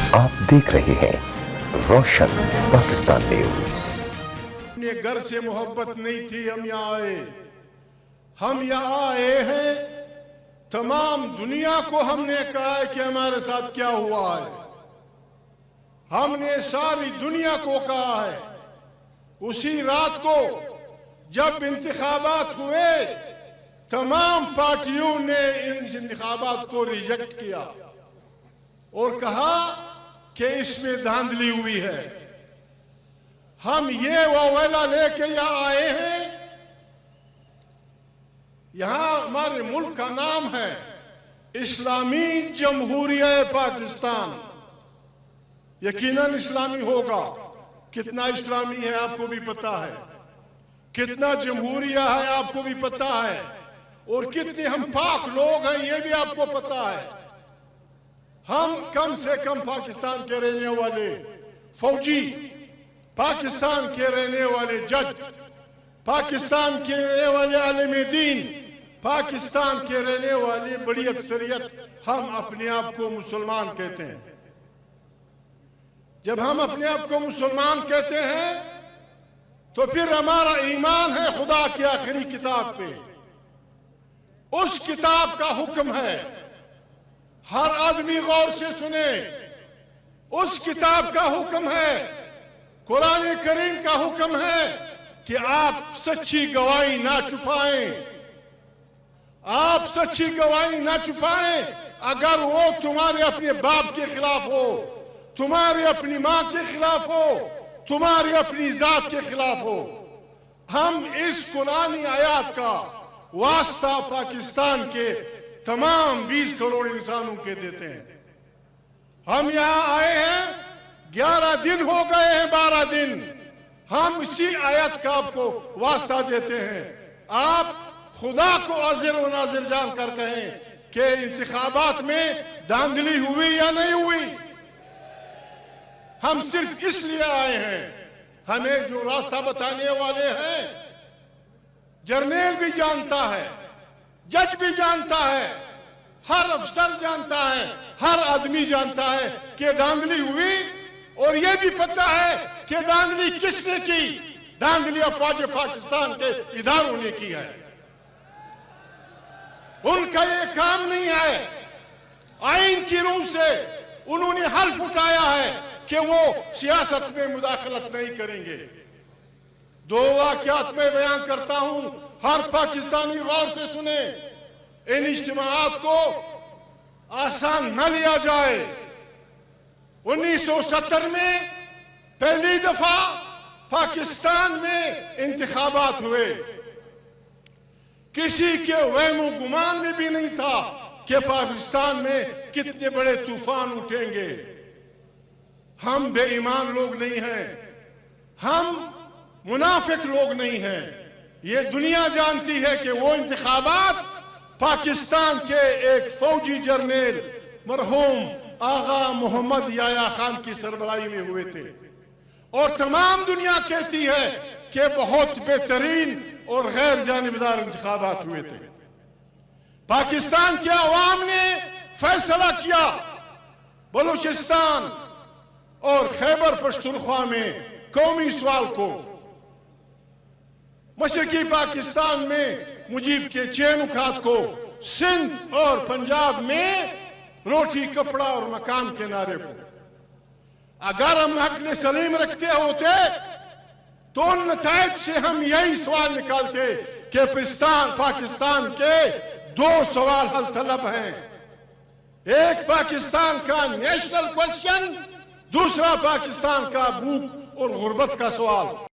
आप देख रहे हैं रोशन पाकिस्तान न्यूज। अपने घर से मोहब्बत नहीं थी, हम यहाँ आए। हम यहाँ आए हैं, तमाम दुनिया को हमने कहा है कि हमारे साथ क्या हुआ है। हमने सारी दुनिया को कहा है। उसी रात को जब इंतखाबात हुए, तमाम पार्टियों ने इन इंतखाबात को रिजेक्ट किया और कहा कि इसमें धांधली हुई है। हम ये वावेला लेके यहाँ आए हैं। यहाँ हमारे मुल्क का नाम है इस्लामी जमहूरियत पाकिस्तान। यकीनन इस्लामी होगा। कितना इस्लामी है आपको भी पता है, कितना जमहूरिया है आपको भी पता है, और कितने हम पाक लोग हैं ये भी आपको पता है। हम कम से कम पाकिस्तान के रहने वाले फौजी, पाकिस्तान के रहने वाले जज, पाकिस्तान के रहने वाले आलिम दीन, पाकिस्तान के रहने वाली बड़ी अक्सरियत हम अपने आप को मुसलमान कहते हैं। जब हम अपने आप को मुसलमान कहते हैं तो फिर हमारा ईमान है खुदा की आखिरी किताब पे। उस किताब का हुक्म है, हर आदमी गौर से सुने, उस किताब का हुक्म है, कुरान करीम का हुक्म है कि आप सच्ची गवाही ना छुपाएं। आप सच्ची गवाही ना छुपाएं। अगर वो तुम्हारे अपने बाप के खिलाफ हो, तुम्हारी अपनी मां के खिलाफ हो, तुम्हारी अपनी जात के खिलाफ हो। हम इस कुरानी आयत का वास्ता पाकिस्तान के तमाम 20 करोड़ इंसानों के देते हैं। हम यहाँ आए हैं, 11 दिन हो गए हैं, 12 दिन हम इसी आयत का आपको वास्ता देते हैं। आप खुदा को हाजिर व नाजिर जानकर कहें कि इंतखाबात में धांधली हुई या नहीं हुई। हम सिर्फ इसलिए आए हैं, हमें जो रास्ता बताने वाले हैं, जर्नल भी जानता है, जज भी जानता है, हर अफसर जानता है, हर आदमी जानता है कि धांधली हुई, और यह भी पता है कि धांधली किसने की। धांधली अफवाज पाकिस्तान के इदारों ने की है। उनका ये काम नहीं है। आइन की रूह से उन्होंने हल्फ उठाया है कि वो सियासत में मुदाखलत नहीं करेंगे। 2 वाक़यात में बयान करता हूं, हर पाकिस्तानी गौर से सुने। इन इज्तिमाआत को आसान न लिया जाए। 1970 में पहली दफा पाकिस्तान में इंतखाबात हुए। किसी के वहमो गुमान में भी नहीं था कि पाकिस्तान में कितने बड़े तूफान उठेंगे। हम बेईमान लोग नहीं हैं, हम मुनाफिक लोग नहीं हैं। ये दुनिया जानती है कि वो इंतखाबात पाकिस्तान के एक फौजी जर्नल मरहूम आगा मोहम्मद याया खान की सरबराही में हुए थे, और तमाम दुनिया कहती है कि बहुत बेहतरीन और गैर जानिबदार इंतखाबात हुए थे। पाकिस्तान के अवाम ने फैसला किया बलूचिस्तान और खैबर पख्तूनख्वा में कौमी सवाल को। मशरकी पाकिस्तान में मुजीब के चैन उखात को, सिंध और पंजाब में रोटी कपड़ा और मकान के नारे को। अगर हम अक्ल सलीम रखते होते तो उन नताइज से हम यही सवाल निकालते कि पाकिस्तान के 2 सवाल हल तलब हैं। एक पाकिस्तान का नेशनल क्वेश्चन, दूसरा पाकिस्तान का भूख और गुर्बत का सवाल।